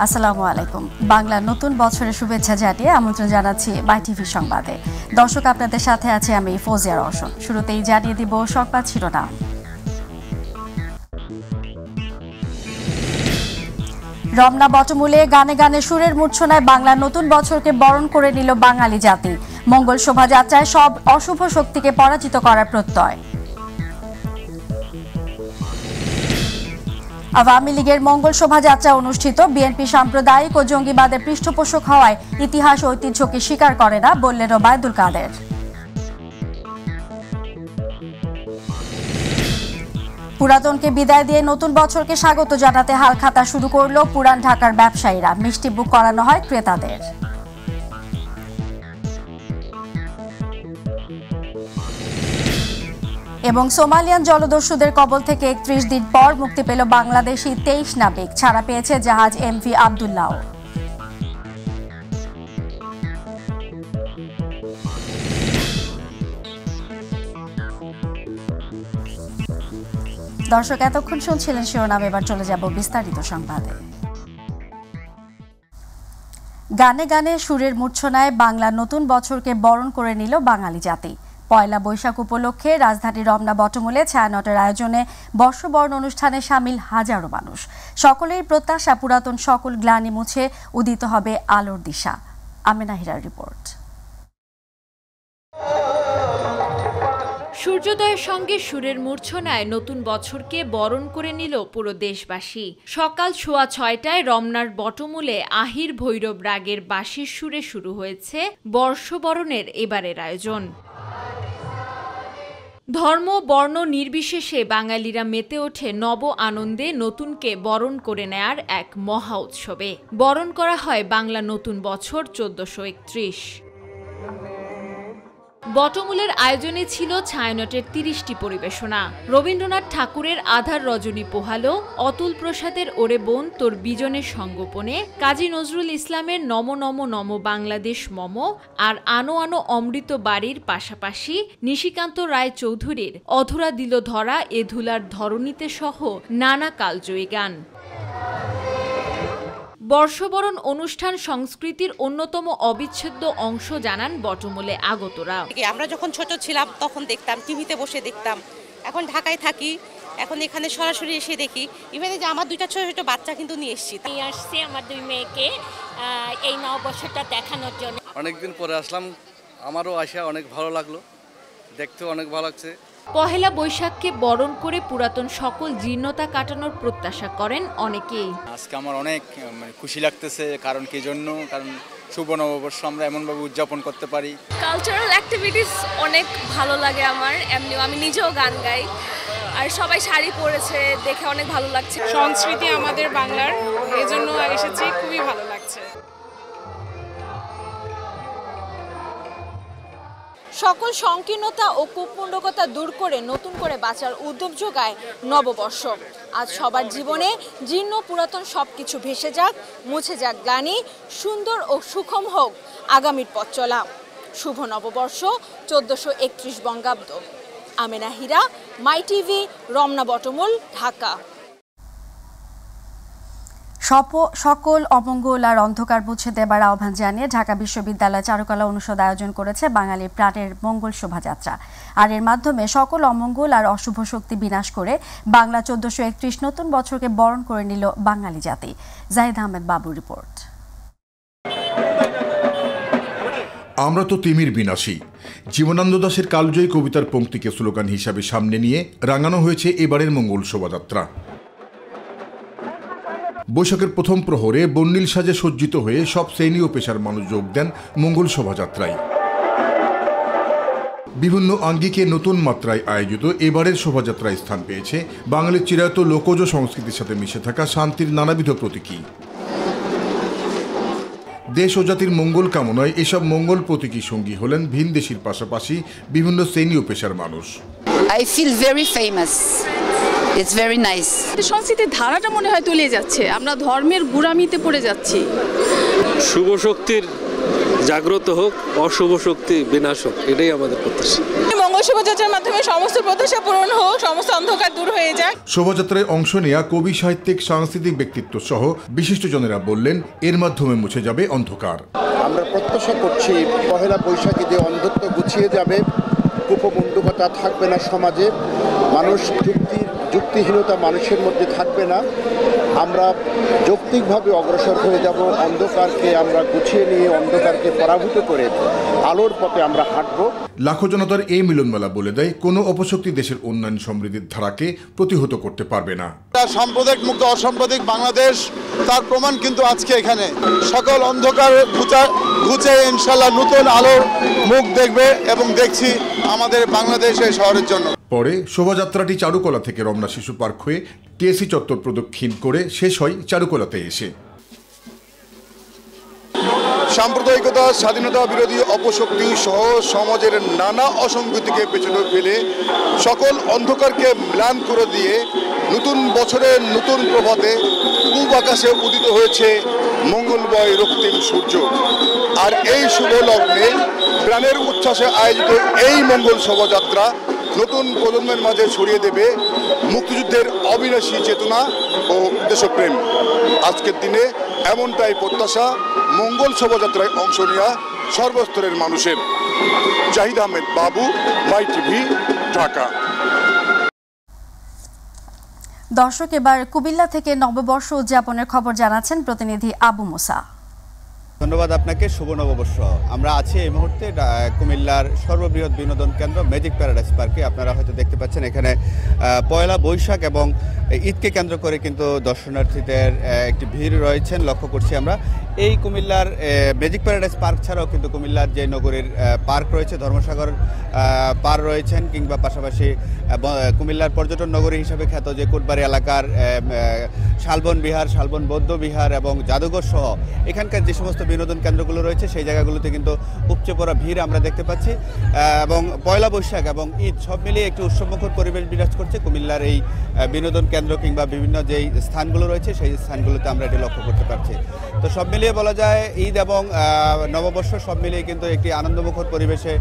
আসসালামু আলাইকুম। বাংলা নতুন বছরের শুভেচ্ছা জানিয়ে আমন্ত্রণ জানাচ্ছি বাই টিভি সংবাদে। দর্শক, আপনাদের সাথে আছে আমি ফৌজিয়া রওশন। শুরুতেই জানিয়ে দিব সংবাদ শিরোনাম। রমনা বটমূলে গানে গানে সুরের মূর্ছনায় বাংলার নতুন বছরকে বরণ করে নিল বাঙালি জাতি। মঙ্গল শোভাযাত্রায় সব অশুভ শক্তিকে পরাজিত করার প্রত্যয়। আওয়ামী লীগের মঙ্গল শোভাযাত্রা অনুষ্ঠিত। বিএনপি সাম্প্রদায়িক ও জঙ্গিবাদের পৃষ্ঠপোষক হওয়ায় ইতিহাস ঐতিহ্যকে স্বীকার করে না, বললেন ওবায়দুল কাদের। পুরাতনকে বিদায় দিয়ে নতুন বছরকে স্বাগত জানাতে হালখাতা শুরু করল পুরান ঢাকার ব্যবসায়ীরা। মিষ্টি বুক করানো হয় ক্রেতাদের। এবং সোমালিয়ান জলদস্যুদের কবল থেকে ৩১ দিন পর মুক্তি পেল বাংলাদেশি ২৩ নাবিক। ছাড়া পেয়েছে জাহাজ এমভি আব্দুল্লাহ। দর্শক, এতক্ষণ শুনছিলেন শিরোনাম, এবার চলে যাব বিস্তারিত সংবাদে। গানে গানে সুরের মূর্ছনায় বাংলা নতুন বছরকে বরণ করে নিল বাঙালি জাতি। পয়লা বৈশাখ উপলক্ষে রাজধানীর রমনা বটমূলে ছায়ানটের আয়োজনে বর্ষবরণ অনুষ্ঠানে সামিল হাজারো মানুষ। সকলেই প্রত্যাশা পুরাতন সকল গ্লানি মুছে উদিত হবে আলোর দিশা। আমেনা হিরার রিপোর্ট। সূর্যোদয়ের সঙ্গে সুরের মূর্ছনায় নতুন বছরকে বরণ করে নিল পুরো দেশবাসী। সকাল 6:30টায় রমনার বটমূলে আহির ভৈরব রাগের বাঁশির সুরে শুরু হয়েছে বর্ষবরণের এবারের আয়োজন। ধর্ম বর্ণ নির্বিশেষে বাঙালিরা মেতে ওঠে নব আনন্দে নতুনকে বরণ করে নেয়ার এক মহা উৎসবে। বরণ করা হয় বাংলা নতুন বছর ১৪৩১। বটমূলের আয়োজনে ছিল ছায়ানটের ৩০টি পরিবেশনা। রবীন্দ্রনাথ ঠাকুরের আধার রজনী পোহালো, অতুল প্রসাদের ওরে বোন তোর বিজনের সঙ্গোপনে, কাজী নজরুল ইসলামের নম নম নম বাংলাদেশ মম আর আনো আনো অমৃত বাড়ির পাশাপাশি নিশিকান্ত রায় চৌধুরীর অধরা দিল ধরা এ ধুলার ধরণীতে সহ নানা কালজয়ী গান। বর্ষবরণ অনুষ্ঠান সংস্কৃতির অন্যতম অবিচ্ছেদ্য অংশ জানান বটমূলে আগতরা। আমরা যখন ছোট ছিলাম তখন দেখতাম, টিভিতে বসে দেখতাম। এখন ঢাকায় থাকি, এখন এখানে সরাসরি এসে দেখি। ইভেন যে আমার দুইটা ছোট ছোট বাচ্চা কিন্তু নিয়ে আসছি আমার দুই মেয়েকে এই নববর্ষটা দেখানোর জন্য। অনেকদিন পরে আসলাম, আমারও আসা অনেক ভালো লাগলো, দেখতেও অনেক ভালো লাগছে। পহেলা বৈশাখকে বরণ করে পুরাতন সকল জীর্ণতা কাটানোর প্রত্যাশা করেন অনেকেই। আজকে আমার অনেক খুশি লাগতেছে। কারণ কি জন্য? কারণ শুভ নববর্ষ আমরা এমনভাবে উদযাপন করতে পারি। কালচারাল অ্যাক্টিভিটিস অনেক ভালো লাগে আমার। এমনিও আমি নিজেও গান গাই, আর সবাই শাড়ি পরেছে দেখে অনেক ভালো লাগছে। সংস্কৃতি আমাদের বাংলার, এই জন্য এসেছি, খুবই ভালো লাগছে। সকল সংকীর্ণতা ও কুপণ্ডকতা দূর করে নতুন করে বাঁচার উদ্যম যোগায় নববর্ষ। আজ সবার জীবনে জীর্ণ পুরাতন সবকিছু ভেসে যাক, মুছে যাক গ্লানি, সুন্দর ও সুখম হোক আগামীর পথ চলা। শুভ নববর্ষ ১৪৩১ বঙ্গাব্দ। আমেনা হীরা, মাই টিভি, রমনা বটমূল, ঢাকা। সকল অমঙ্গল আর অন্ধকার মুছে দেবার আহ্বান জানিয়ে ঢাকা বিশ্ববিদ্যালয় চারুকলা অনুষদ আয়োজন করেছে বাঙালির প্রাণের মঙ্গল শোভাযাত্রা। আর এর মাধ্যমে সকল অমঙ্গল আর অশুভ শক্তি বিনাশ করে বাংলা ১৪৩১ নতুন বছরকে বরণ করে নিল বাঙালি জাতি। জাহিদ আহমেদ বাবুর রিপোর্ট। আমরা তো তিমির বিনাশী, জীবনানন্দ দাশের কালজয়ী কবিতার পংক্তিকে স্লোগান হিসাবে সামনে নিয়ে রাঙানো হয়েছে এবারের মঙ্গল শোভাযাত্রা। বৈশাখের প্রথম প্রহরে বর্ণিল সাজে সজ্জিত হয়ে সব শ্রেণী ও পেশার মানুষ যোগ দেন মঙ্গল শোভাযাত্রায়। বিভিন্ন আঙ্গিকে নতুন মাত্রায় আয়োজিত এবারের শোভাযাত্রায় স্থান পেয়েছে বাঙালির চিরায়ত লোকজ সংস্কৃতির সাথে মিশে থাকা শান্তির নানাবিধ প্রতীকী। দেশ ও জাতির মঙ্গল কামনায় এসব মঙ্গল প্রতীকী সঙ্গী হলেন ভিনদেশীর পাশাপাশি বিভিন্ন শ্রেণী ও পেশার মানুষ। I feel very famous. It's very nice. সংস্কৃতির ধারাটা মনে হয় তলিয়ে যাচ্ছে, আমরা ধর্মের গুড়ামিতে পড়ে যাচ্ছি। শুভ শক্তির জাগ্রত হোক, অশুভ শক্তি বিনাশ হোক, এটাই আমাদের প্রত্যাশা। মঙ্গল শোভাযাত্রার মাধ্যমে সমস্ত প্রত্যাশা পূরণ হোক, সমস্ত অন্ধকার দূর হয়ে যাক। শোভাযাত্রায় অংশ নেয়া কবি, সাহিত্যিক, সাংস্কৃতিক ব্যক্তিত্ব সহ বিশিষ্টজনেরা বললেন এর মাধ্যমে মুছে যাবে অন্ধকার। আমরা প্রত্যাশা করছি পহেলা বৈশাখে যে অন্ধত্ব গুছিয়ে যাবে, কুপমণ্ডকতা থাকবে না সমাজে, মানুষ যুক্তিহীনতা মানুষের মধ্যে থাকবে না, আমরা যৌক্তিকভাবে অগ্রসর হয়ে যাব, অন্ধকারকে আমরা গুছিয়ে নিয়ে অন্ধকারকে পরাভূত করে আলোর পথে আমরা হাঁটব। লাখো জনতার এই মিলনমেলা বলে দেয় কোনো অপশক্তি দেশের উন্নয়ন সমৃদ্ধির ধারাকে প্রতিহত করতে পারবে না। সাম্প্রদায়িক মুক্ত অসাম্প্রদায়িক বাংলাদেশ, তার প্রমাণ কিন্তু আজকে এখানে। সকল অন্ধকার ঘুচে ইনশাল্লাহ নতুন আলোর মুখ দেখবে এবং দেখছি আমাদের বাংলাদেশ এই শহরের জন্য। পরে শোভাযাত্রাটি চারুকলা থেকে রমনা শিশু পার্ক হয়ে টিএসসি চত্বর প্রদক্ষিণ করে শেষ হয় চারুকলাতে এসে। সাম্প্রদায়িকতা, স্বাধীনতা বিরোধী অপশক্তি সহ সমাজের নানা অসঙ্গতিকে পেছনে ফেলে সকল অন্ধকারকে ম্লান করে দিয়ে নতুন বছরের নতুন প্রভাতে পূব আকাশে উদিত হয়েছে মঙ্গলময় রক্তিম সূর্য। আর এই শুভ লগ্নে প্রাণের উচ্ছ্বাসে আয়োজিত এই মঙ্গল শোভাযাত্রা নতুন প্রজন্মের মাঝে ছড়িয়ে দেবে মুক্তিযুদ্ধের অবিনাশী চেতনা ও দেশপ্রেম। আজকের দিনে এমনটাই প্রত্যাশা মঙ্গল শোভাযাত্রায় অংশ নেওয়া সর্বস্তরের মানুষের। জাহিদ আহমেদ বাবু, মাই টিভি, ঢাকা। দর্শক, এবার কুমিল্লা থেকে নববর্ষ উদযাপনের খবর জানাচ্ছেন প্রতিনিধি আবু মুসা। ধন্যবাদ আপনাকে। শুভ নববর্ষ। আমরা আছি এই মুহূর্তে কুমিল্লার সর্ববৃহৎ বিনোদন কেন্দ্র ম্যাজিক প্যারাডাইস পার্কে। আপনারা হয়তো দেখতে পাচ্ছেন এখানে পয়লা বৈশাখ এবং ঈদকে কেন্দ্র করে কিন্তু দর্শনার্থীদের একটি ভিড় রয়েছেন লক্ষ্য করছি আমরা। এই কুমিল্লার ম্যাজিক প্যারাডাইস পার্ক ছাড়াও কিন্তু কুমিল্লার যে নগরীর পার্ক রয়েছে, ধর্মসাগর পার রয়েছেন, কিংবা পাশাপাশি কুমিল্লার পর্যটন নগরী হিসাবে খ্যাত যে কোটবাড়ি এলাকার শালবন বিহার, শালবন বৌদ্ধ বিহার এবং জাদুঘর সহ এখানকার যে সমস্ত বিনোদন কেন্দ্রগুলো রয়েছে সেই জায়গাগুলোতে কিন্তু উপচে পড়া ভিড় আমরা দেখতে পাচ্ছি। এবং পয়লা বৈশাখ এবং ঈদ সব মিলিয়ে একটি উৎসবমুখর পরিবেশ বিরাজ করছে কুমিল্লার এই বিনোদন কেন্দ্র কিংবা বিভিন্ন যেই স্থানগুলো রয়েছে সেই স্থানগুলোতে আমরা এটি লক্ষ্য করতে পারছি। তো সব মিলিয়ে বলা যায় ঈদ এবং নববর্ষ সব মিলিয়ে কিন্তু একটি আনন্দমুখর পরিবেশে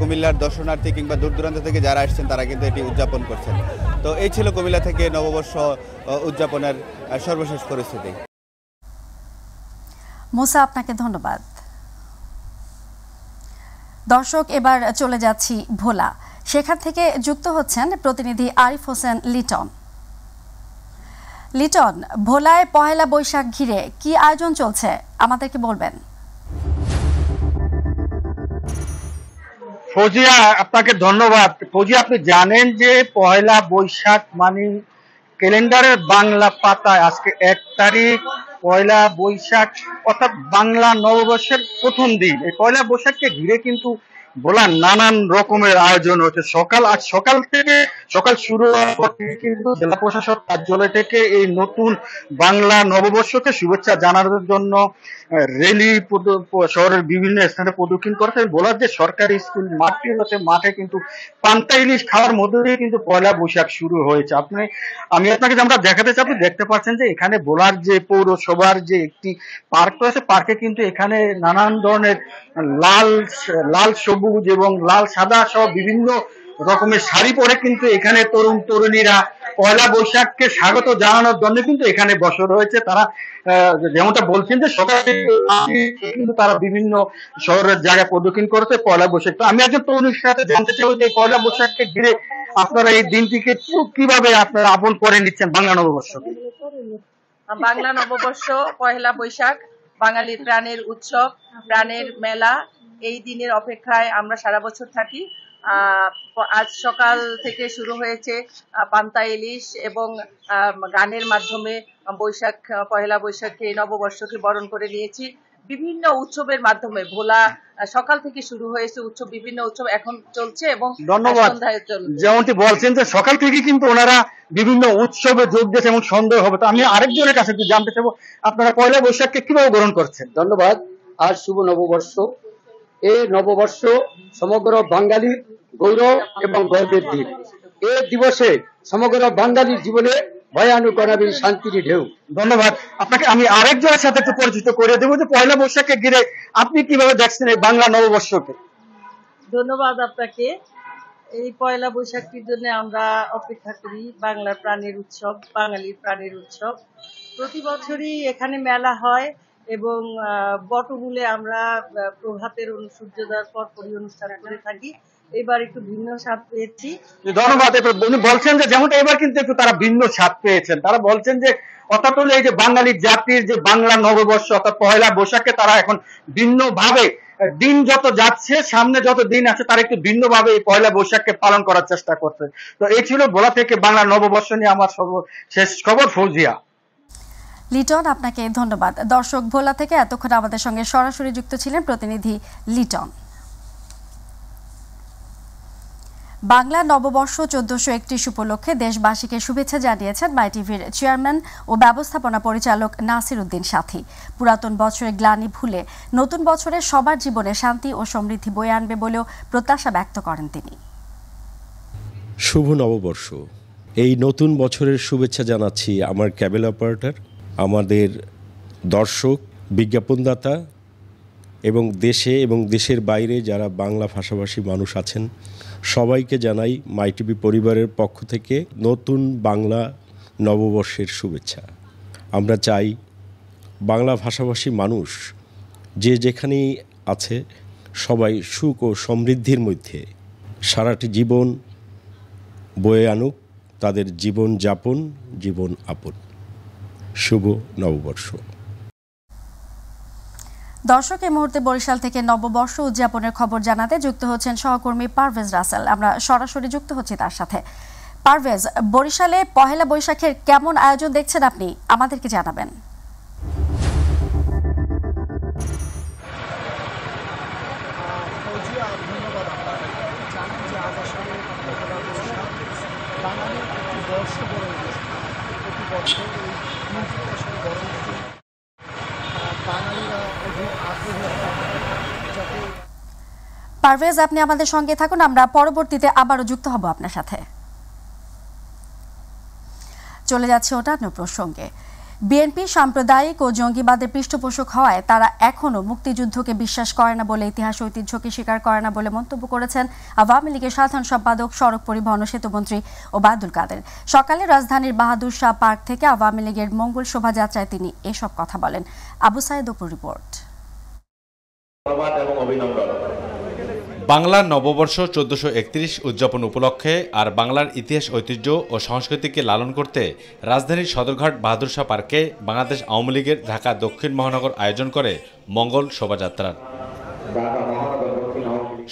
কুমিল্লার দর্শনার্থী কিংবা দূর দূরান্ত থেকে যারা আসছেন তারা কিন্তু এটি উদযাপন করছেন। তো এই ছিল কুমিল্লা থেকে নববর্ষ উদযাপনের সর্বশেষ পরিস্থিতি। মুসা, আপনাকে ধন্যবাদ। দর্শক, এবার চলে যাচ্ছি ভোলা। সেখান থেকে যুক্ত হচ্ছেন প্রতিনিধি আরিফ হোসেন লিটন। লিটন, ভোলায় পহেলা বৈশাখ ঘিরে কি আয়োজন চলছে আমাদেরকে বলবেন? ফৌজিয়া, আপনাকে ধন্যবাদ। ফৌজিয়া, আপনি জানেন যে পহেলা বৈশাখ মানে ক্যালেন্ডারের বাংলা পাতায় আজকে 1 তারিখ পয়লা বৈশাখ, অর্থাৎ বাংলা নববর্ষের প্রথম দিন। এই পয়লা বৈশাখকে ঘিরে কিন্তু বলার নানান রকমের আয়োজন হচ্ছে। আজ সকাল শুরু হওয়ার কিন্তু জেলা প্রশাসক কার্যালয় থেকে এই নতুন বাংলা নববর্ষকে শুভেচ্ছা জানানোর জন্য র্যালি শহরের বিভিন্ন স্থানে প্রদক্ষিণ করেছে। বলার যে সরকারি স্কুল মাঠে কিন্তু পান্তা ইলিশ খাওয়ার মধ্যে দিয়ে কিন্তু পয়লা বৈশাখ শুরু হয়েছে। আমি আপনাকে আমরা দেখাতে চাই, আপনি দেখতে পাচ্ছেন যে এখানে বলার যে পৌরসভার যে একটি পার্ক রয়েছে, পার্কে কিন্তু এখানে নানান ধরনের লাল সবুজ এবং লাল সাদা সহ বিভিন্ন রকমের শাড়ি পরে কিন্তু এখানে তরুণ তরুণীরা পয়লা বৈশাখকে স্বাগত জানানোর জন্য কিন্তু এখানে বসে রয়েছে। তারা যেমনটা বলছেন যে সকাল থেকে কিন্তু তারা বিভিন্ন শহরের জায়গায় প্রদক্ষিণ করেছে পয়লা বৈশাখ। তো আমি একজন তরুণীর সাথে জানতে চাই যে পয়লা বৈশাখকে ঘিরে আপনারা এই দিনটিকে কিভাবে আপনারা আপন করে নিচ্ছেন বাংলা নববর্ষকে? বাংলা নববর্ষ পয়লা বৈশাখ বাঙালির প্রাণের উৎসব, প্রাণের মেলা। এই দিনের অপেক্ষায় আমরা সারা বছর থাকি। আজ সকাল থেকে শুরু হয়েছে পান্তা ইলিশ এবং গানের মাধ্যমে পয়লা বৈশাখে নববর্ষকে বরণ করে নিয়েছি। বিভিন্ন উৎসবের মাধ্যমে ভোলা সকাল থেকে শুরু হয়েছে বিভিন্ন উৎসব এখন চলছে এবং সন্ধ্যায় চলছে। যেমনটি বলছেন যে সকাল থেকে কিন্তু ওনারা বিভিন্ন উৎসবে যোগ দিয়েছে এবং সন্ধ্যা হবে। তো আমি আরেকজনের কাছে একটু জানতে চাইবো, আপনারা পয়লা বৈশাখকে কিভাবে গ্রহণ করছেন? ধন্যবাদ। আজ শুভ নববর্ষ। এই নববর্ষ সমগ্র বাঙালির গৌরব এবং গর্বের দিন। এই দিবসে সমগ্র বাঙালির জীবনে ভয়ানক অনাবিল শান্তির ঢেউ। ধন্যবাদ আপনাকে। আমি আরেকজনের সাথে একটু পরিচিত করে দেবো যে পয়লা বৈশাখকে ঘিরে আপনি কিভাবে দেখছেন এই বাংলা নববর্ষকে? ধন্যবাদ আপনাকে। এই পয়লা বৈশাখটির জন্য আমরা অপেক্ষা করি। বাংলার প্রাণের উৎসব, বাঙালির প্রাণের উৎসব। প্রতি বছরই এখানে মেলা হয় এবং বটমূলে আমরা প্রভাতের সূর্যোদয়ের পরপরই অনুষ্ঠান করে থাকি। এবার একটু ভিন্ন স্বাদ পেয়েছি। ধন্যবাদ। উনি বলছেন যে যেমনটা এবার কিন্তু একটু তারা ভিন্ন স্বাদ পেয়েছেন। তারা বলছেন যে অর্থাৎ হলো এই যে বাঙালি জাতির যে বাংলা নববর্ষ অর্থাৎ পয়লা বৈশাখে তারা এখন ভিন্নভাবে, দিন যত যাচ্ছে, সামনে যত দিন আছে, তারা একটু ভিন্নভাবে এই পয়লা বৈশাখকে পালন করার চেষ্টা করছে। তো এই ছিল ভোলা থেকে বাংলা নববর্ষ নিয়ে আমার শেষ খবর। ফৌজিয়া। লিটন, আপনাকে ধন্যবাদ। দর্শক, ভোলা থেকে এতক্ষণ আমাদের সঙ্গে সরাসরি যুক্ত ছিলেন প্রতিনিধি লিটন। বাংলা নববর্ষ 1431 উপলক্ষে দেশবাসীকে শুভেচ্ছা জানিয়েছেন মাই টিভির চেয়ারম্যান ও ব্যবস্থাপনা পরিচালক নাসির উদ্দিন সাথী। পুরাতন বছরের গ্লানি ভুলে নতুন বছরে সবার জীবনে শান্তি ও সমৃদ্ধি বয়ে আনবে বলেও প্রত্যাশা ব্যক্ত করেন তিনি। শুভ নববর্ষ। এই নতুন বছরের শুভেচ্ছা জানাচ্ছি আমার ক্যাবেল অপারেটর, আমাদের দর্শক, বিজ্ঞাপনদাতা এবং দেশে এবং দেশের বাইরে যারা বাংলা ভাষাভাষী মানুষ আছেন সবাইকে জানাই মাই টিভি পরিবারের পক্ষ থেকে নতুন বাংলা নববর্ষের শুভেচ্ছা। আমরা চাই বাংলা ভাষাভাষী মানুষ যে যেখানেই আছে সবাই সুখ ও সমৃদ্ধির মধ্যে সারাটি জীবন বয়ে আনুক, তাদের জীবন যাপন, জীবন আপন। শুভ নববর্ষ। দর্শক, এই মুহূর্তে বরিশাল থেকে নববর্ষ উদযাপনের খবর জানাতে যুক্ত হচ্ছেন সহকর্মী পারভেজ রাসেল। আমরা সরাসরি যুক্ত হচ্ছি তার সাথে। পারভেজ, বরিশালে পহেলা বৈশাখের কেমন আয়োজন দেখছেন আপনি, আমাদেরকে জানাবেন। পারভেজ, আপনি আমাদের সঙ্গে থাকুন, আমরা পরবর্তীতে আবারও যুক্ত হব আপনার সাথে। চলে যাচ্ছে অন্যান্য প্রসঙ্গে। বিএনপি সাম্প্রদায়িক ও জঙ্গিবাদের পৃষ্ঠপোষক হওয়ায় তারা এখনও মুক্তিযুদ্ধকে বিশ্বাস করে না বলে, ইতিহাস ঐতিহ্যকে স্বীকার করে না বলে মন্তব্য করেছেন আওয়ামী লীগের সাধারণ সম্পাদক, সড়ক পরিবহন ও সেতুমন্ত্রী ওবায়দুল কাদের। সকালে রাজধানীর বাহাদুর শাহ পার্ক থেকে আওয়ামী লীগের মঙ্গল শোভাযাত্রায় তিনি এসব কথা বলেন। আবু সাইদ অপুর রিপোর্ট। বাংলার নববর্ষ 1431 উদযাপন উপলক্ষে আর বাংলার ইতিহাস ঐতিহ্য ও সংস্কৃতিকে লালন করতে রাজধানীর সদরঘাট বাহাদুর শাহ পার্কে বাংলাদেশ আওয়ামী লীগের ঢাকা দক্ষিণ মহানগর আয়োজন করে মঙ্গল শোভাযাত্রার।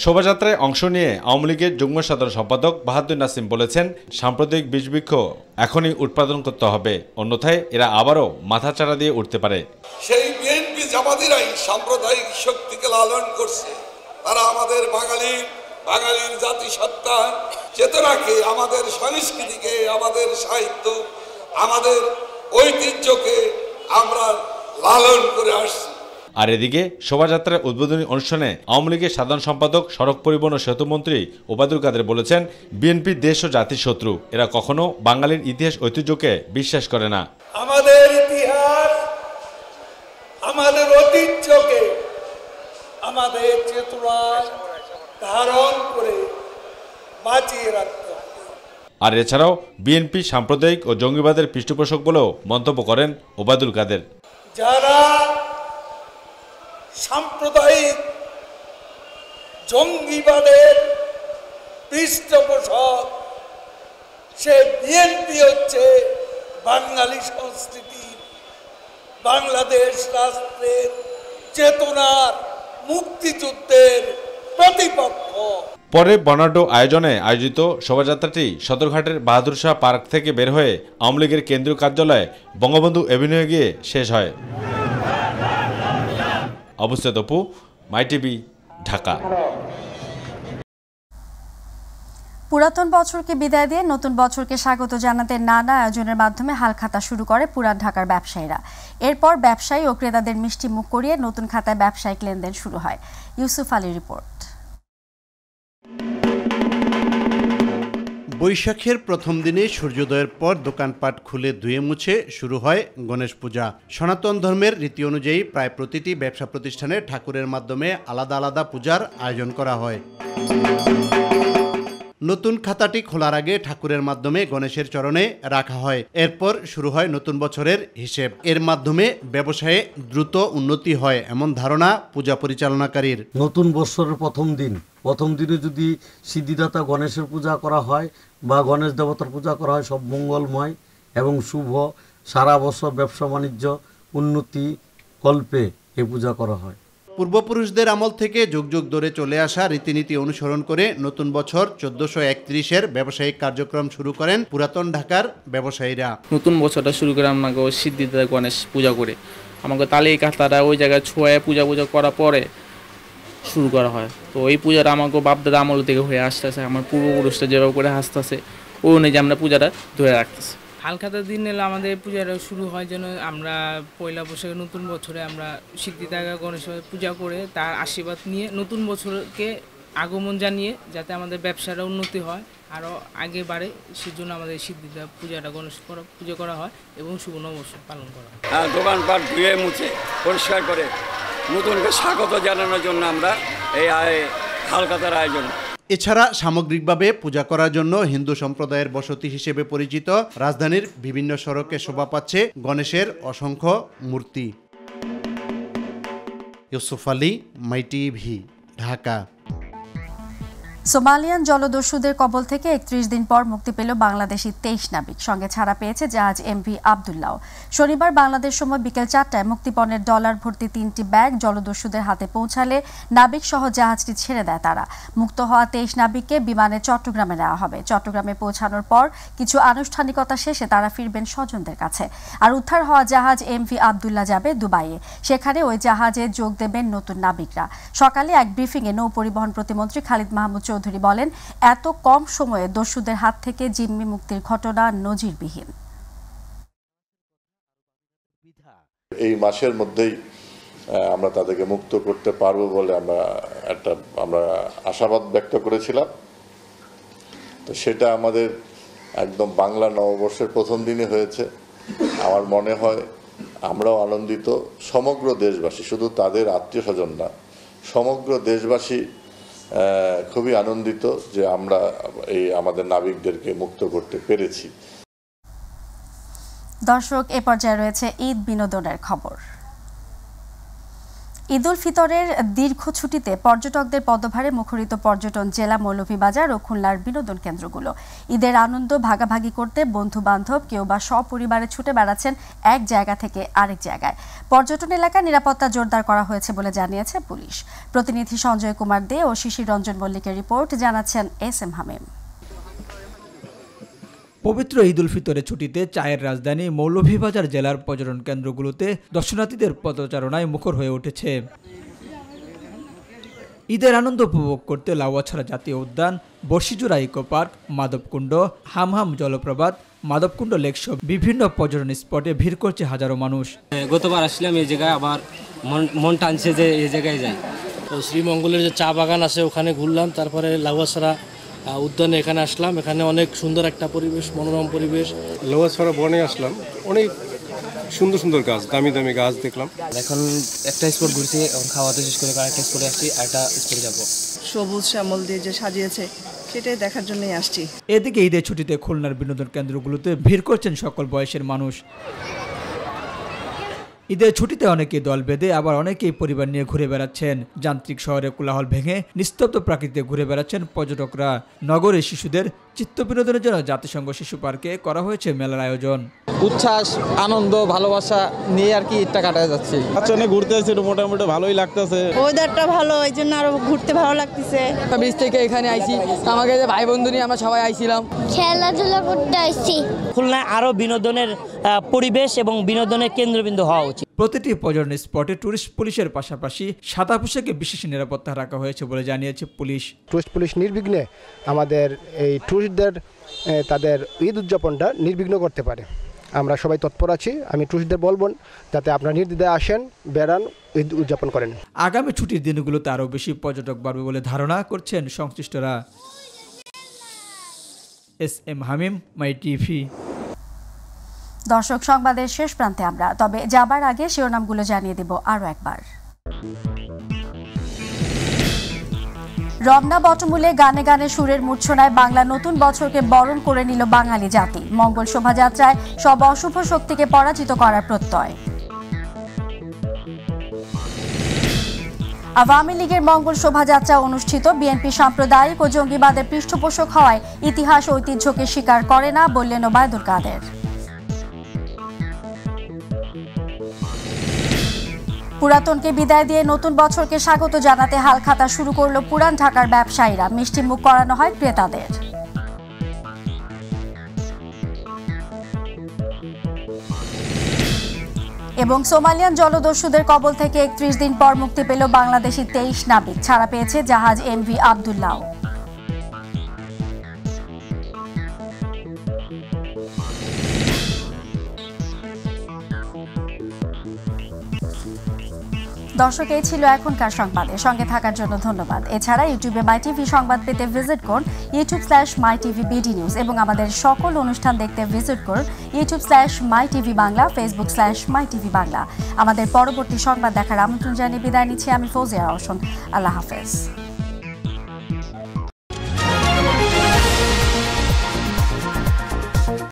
শোভাযাত্রায় অংশ নিয়ে আওয়ামী লীগের যুগ্ম সাধারণ সম্পাদক বাহাদুর নাসিম বলেছেন, সাম্প্রদায়িক বিষবৃক্ষ এখনই উৎপাদন করতে হবে, অন্যথায় এরা আবারও মাথাচাড়া দিয়ে উঠতে পারে। সেই বিএনপি জামাতিরাই সাম্প্রদায়িক শক্তিকে লালন করছে। তারা আমাদের বাঙালির জাতিসত্তা চেতনাকে, আমাদের সংস্কৃতিকে, আমাদের সাহিত্য, আমাদের ঐতিহ্যকে আমরা লালন করে আসছি। আর এদিকে শোভাযাত্রার উদ্বোধনী অনুষ্ঠানে আওয়ামী লীগের সাধারণ সম্পাদক, সড়ক পরিবহন ও সেতুমন্ত্রী ওবায়দুল কাদের বলেছেন, বিএনপি দেশ ও জাতির শত্রু, এরা কখনো বাঙালির ইতিহাস ঐতিহ্যকে বিশ্বাস করে না। আমাদের ইতিহাস, আমাদের ঐতিহ্যকে, আমাদের চেতনা ধারণ করে বাঁচিয়ে রাখতে হবে। আর এছাড়াও বিএনপি সাম্প্রদায়িক ও জঙ্গিবাদের পৃষ্ঠপোষক বলেও মন্তব্য করেন ওবায়দুল কাদের। যারা সাম্প্রদায়িক জঙ্গিবাদের পৃষ্ঠপোষক, সে বিএনপি হচ্ছে বাঙালি সংস্কৃতি, বাংলাদেশ রাষ্ট্রের চেতনার, মুক্তিযুদ্ধের প্রতিপক্ষ। পরে বর্ণাঢ্য আয়োজনে আয়োজিত শোভাযাত্রাটি সদরঘাটের বাহাদুর শাহ পার্ক থেকে বের হয়ে আওয়ামী লীগের কেন্দ্রীয় কার্যালয়ে বঙ্গবন্ধু এভিনিউয়ে গিয়ে শেষ হয়। অবস্থিত অপু, মাই টিভি, ঢাকা। পুরাতন বছরকে বিদায় দিয়ে নতুন বছরকে স্বাগত জানাতে নানা আয়োজনের মাধ্যমে হালখাতা শুরু করে পুরান ঢাকার ব্যবসায়ীরা। এরপর ব্যবসায়ী ও ক্রেতাদের মিষ্টি মুখ করিয়ে নতুন খাতায় ব্যবসায়িক লেনদেন শুরু হয়। ইউসুফ আলীর রিপোর্ট। বৈশাখের প্রথম দিনে সূর্যোদয়ের পর দোকানপাট খুলে ধুয়ে মুছে শুরু হয় গণেশ পূজা। সনাতন ধর্মের রীতি অনুযায়ী প্রায় প্রতিটি ব্যবসা প্রতিষ্ঠানে ঠাকুরের মাধ্যমে আলাদা আলাদা পূজার আয়োজন করা হয়। নতুন খাতাটি খোলার আগে ঠাকুরের মাধ্যমে গণেশের চরণে রাখা হয়। এরপর শুরু হয় নতুন বছরের হিসেব। এর মাধ্যমে ব্যবসায়ে দ্রুত উন্নতি হয় এমন ধারণা পূজা পরিচালনাকারীর। নতুন বছরের প্রথম দিনে যদি সিদ্ধিদাতা গণেশের পূজা করা হয় বা গণেশ দেবতার পূজা করা হয়, সব মঙ্গলময় এবং শুভ, সারা বছর ব্যবসা বাণিজ্য উন্নতি কল্পে এ পূজা করা হয়। পূর্বপুরুষদের আমল থেকে যুগ যুগ ধরে চলে আসা রীতিনীতি অনুসরণ করে নতুন বছর 1431-এর ব্যবসায়িক কার্যক্রম শুরু করেন পুরাতন ঢাকার ব্যবসায়ীরা। নতুন বছরটা শুরু করে আমাকে সিদ্ধিদাতা গণেশ পূজা করে আমাকে তালে কাতারা ওই জায়গায় ছোঁয়া পূজা করার পরে শুরু করা হয়। তো এই পূজাটা আমাকে বাপদাদা আমল থেকে হয়ে আসতেছে, আমার পূর্বপুরুষরা যেভাবে করে আসতেছে ওই অনুযায়ী আমরা পূজাটা ধরে রাখতেছি। হালখাতা দিন এলে আমাদের পূজাটা শুরু হয় যেন আমরা পয়লা বৈশাখে নতুন বছরে আমরা সিদ্ধিদাতা গণেশের পূজা করে তার আশীর্বাদ নিয়ে নতুন বছরকে আগমন জানিয়ে যাতে আমাদের ব্যবসাটা উন্নতি হয়, আরও আগে বাড়ে, সেজন্য আমাদের সিদ্ধিদাতা পূজাটা গণেশ পূজা করা হয় এবং শুভ নববর্ষ পালন করা হয়। দোকানপাট ধুয়ে মুছে পরিষ্কার করে নতুনকে স্বাগত জানানোর জন্য আমরা এই হালখাতার আয়োজন। এছাড়া সামগ্রিকভাবে পূজা করার জন্য হিন্দু সম্প্রদায়ের বসতি হিসেবে পরিচিত রাজধানীর বিভিন্ন সড়কে শোভা পাচ্ছে গণেশের অসংখ্য মূর্তি। ইউসুফ আলী, মাই টিভি, ঢাকা। সোমালিয়ান জলদস্যুদের কবল থেকে 31 দিন পর মুক্তি পেল বাংলাদেশি 23 নাবিক। সঙ্গে ছাড়া পেয়েছে জাহাজ এমভি আবদুল্লাহ। শনিবার বাংলাদেশ সময় বিকেল 4টায় মুক্তিপণের ডলার ভর্তি 3টি ব্যাগ জলদস্যুদের হাতে পৌঁছালে নাবিক সহ জাহাজটি ছেড়ে দেয় তারা। মুক্ত হওয়া 23 নাবিককে বিমানে চট্টগ্রামে নেওয়া হবে। চট্টগ্রামে পৌঁছানোর পর কিছু আনুষ্ঠানিকতা শেষে তারা ফিরবেন স্বজনদের কাছে। আর উদ্ধার হওয়া জাহাজ এমভি আবদুল্লাহ যাবে দুবাইয়ে। সেখানে ওই জাহাজে যোগ দেবেন নতুন নাবিকরা। সকালে এক ব্রিফিংয়ে নৌ পরিবহন প্রতিমন্ত্রী খালিদ মাহমুদ চৌধুরী বলেন, এত কম সময়ে দস্যুদের হাত থেকে জিম্মি মুক্তির ঘটনা নজিরবিহীন। এই মাসের মধ্যেই আমরা তাদেরকে মুক্ত করতে পারবো বলে আমরা আশাবাদ ব্যক্ত করেছিলাম। তো সেটা আমাদের একদম বাংলা নববর্ষের প্রথম দিনে হয়েছে। আমার মনে হয় আমরাও আনন্দিত, সমগ্র দেশবাসী, শুধু তাদের আত্মীয় স্বজন না, সমগ্র দেশবাসী খুবই আনন্দিত যে আমরা এই আমাদের নাবিকদেরকে মুক্ত করতে পেরেছি। দর্শক, এ পর্যায়ে রয়েছে ঈদ বিনোদনের খবর। ঈদ উল ফিতরের দীর্ঘ ছুটিতে পর্যটকদের পদভারে মুখরিত পর্যটন জেলা মৌলভীবাজার ও খুলনার বিনোদন কেন্দ্রগুলো। ঈদের আনন্দ ভাগাভাগি করতে বন্ধু বান্ধব কেউ বা সপরিবারে ছুটে বেড়াচ্ছেন এক জায়গা থেকে আরেক জায়গায়। পর্যটন এলাকায় নিরাপত্তা জোরদার করা হয়েছে বলে জানিয়েছে পুলিশ। প্রতিনিধি সঞ্জয় কুমার দে ও শিশির রঞ্জন মল্লিকের রিপোর্ট, জানাচ্ছেন এস.এম. হামিম। পবিত্র ঈদ উল ফিতরের ছুটিতে চায়ের রাজধানী মৌলভীবাজার জেলার পর্যটন কেন্দ্রগুলোতে দর্শনার্থীদের পদচারণায় মুখর হয়ে উঠেছে। ঈদের আনন্দ উপভোগ করতে লাউয়াছড়া জাতীয় উদ্যান, বর্ষিজোড়া ইকো পার্ক, মাধবকুণ্ড, হামহাম জলপ্রপাত, মাধবকুণ্ড লেকসহ বিভিন্ন পর্যটন স্পটে ভিড় করছে হাজারো মানুষ। গতবার আসলাম এই জায়গায়, আবার মন টানছে যে এই জায়গায় যাই। শ্রীমঙ্গলের যে চা বাগান আছে ওখানে ঘুরলাম, তারপরে লাউয়াছড়া উদ্যানে এখানে আসলাম। এখানে অনেক সুন্দর একটা পরিবেশ, মনোরম পরিবেশ। লাউয়াছড়া বনে আসলাম, অনেক সুন্দর সুন্দর গাছ, দামি দামি গাছ দেখলাম। এখন একটা স্পট ঘুরছি, এখন খাওয়াতে শেষ করে আরেকটা স্পটে আসছি, আরেকটা স্পটে যাবো। সবুজ শ্যামল দিয়ে যে সাজিয়েছে সেটাই দেখার জন্যই আসছি। এদিকে ঈদের ছুটিতে খুলনার বিনোদন কেন্দ্রগুলোতে ভিড় করছেন সকল বয়সের মানুষ। ঈদের ছুটিতে অনেকেই দল বেঁধে, আবার অনেকেই পরিবার নিয়ে ঘুরে বেড়াচ্ছেন। যান্ত্রিক শহরে কোলাহল ভেঙে নিস্তব্ধ প্রাকৃতিকে ঘুরে বেড়াচ্ছেন পর্যটকরা। নগরে শিশুদের চিত্ত বিনোদনের জন্য জাতিসংঘ শিশু পার্কে করা হয়েছে মেলার আয়োজন। উচ্ছ্বাস, আনন্দ, ভালোবাসা নিয়ে আর কি ঈদটা কাটায় যাচ্ছে। বাচ্চা ঘুরতে আসছে, মোটামুটি ভালোই লাগতেছে। ওয়েদারটা ভালো, এই জন্য আরো ঘুরতে ভালো লাগতেছে। ব্রিজ থেকে এখানে আইছি, আমাকে যে ভাই বন্ধু নিয়ে আমরা সবাই আইছিলাম, খেলাধুলা করতে আইছি। খুলনায় আরো বিনোদনের পরিবেশ এবং বিনোদনের কেন্দ্রবিন্দু হওয়া উচিত। প্রতিটি পর্যটন স্পটে টুরিস্ট পুলিশের পাশাপাশি সাদা পোশাকে বিশেষ নিরাপত্তা রাখা হয়েছে বলে জানিয়েছে পুলিশ। টুরিস্ট পুলিশ নির্বিঘ্নে আমাদের এই টুরিস্টদের তাদের ঈদ উদযাপনটা নির্বিঘ্ন করতে পারে। আমরা সবাই তৎপর আছি। আমি টুরিস্টদের বলবো যাতে আপনারা নির্দ্বিধায় আসেন, বেড়ান, ঈদ উদযাপন করেন। আগামী ছুটির দিনগুলোতে আরও বেশি পর্যটক বাড়বে বলে ধারণা করছেন সংশ্লিষ্টরা। এস.এম. হামিম, মাই টিভি। দর্শক, সংবাদের শেষ প্রান্তে আমরা, তবে যাবার আগে শিরোনামগুলো জানিয়ে দেব আরও একবার। রমনা বটমূলে গানে গানে সুরের মূর্ছনায় বাংলা নতুন বছরকে বরণ করে নিল বাঙালি জাতি। মঙ্গল শোভাযাত্রায় সব অশুভ শক্তিকে পরাজিত করার প্রত্যয়। আওয়ামী লীগের মঙ্গল শোভাযাত্রা অনুষ্ঠিত। বিএনপি সাম্প্রদায়িক ও জঙ্গিবাদের পৃষ্ঠপোষক হওয়ায় ইতিহাস ঐতিহ্যকে স্বীকার করে না বললেন ওবায়দুল কাদের। পুরাতনকে বিদায় দিয়ে নতুন বছরকে স্বাগত জানাতে হালখাতা শুরু করল পুরান ঢাকার ব্যবসায়ীরা। মিষ্টিমুখ করানো হয় ক্রেতাদের। এবং সোমালিয়ান জলদস্যুদের কবল থেকে ৩১ দিন পর মুক্তি পেল বাংলাদেশি ২৩ নাবিক। ছাড়া পেয়েছে জাহাজ এমভি আব্দুল্লাহ। দর্শক, এই ছিল এখনকার সংবাদে। সঙ্গে থাকার জন্য ধন্যবাদ। এছাড়া ইউটিউবে মাই টিভি সংবাদ পেতে ভিজিট করুন youtube/mytvbd নিউজ এবং আমাদের সকল অনুষ্ঠান দেখতে ভিজিট করুন youtube/mytvbangla, facebook/mytvbangla। আমাদের পরবর্তী সংবাদ দেখার আমন্ত্রণ জানিয়ে বিদায় নিচ্ছি আমি ফৌজিয়া রওশন। আল্লাহ হাফেজ।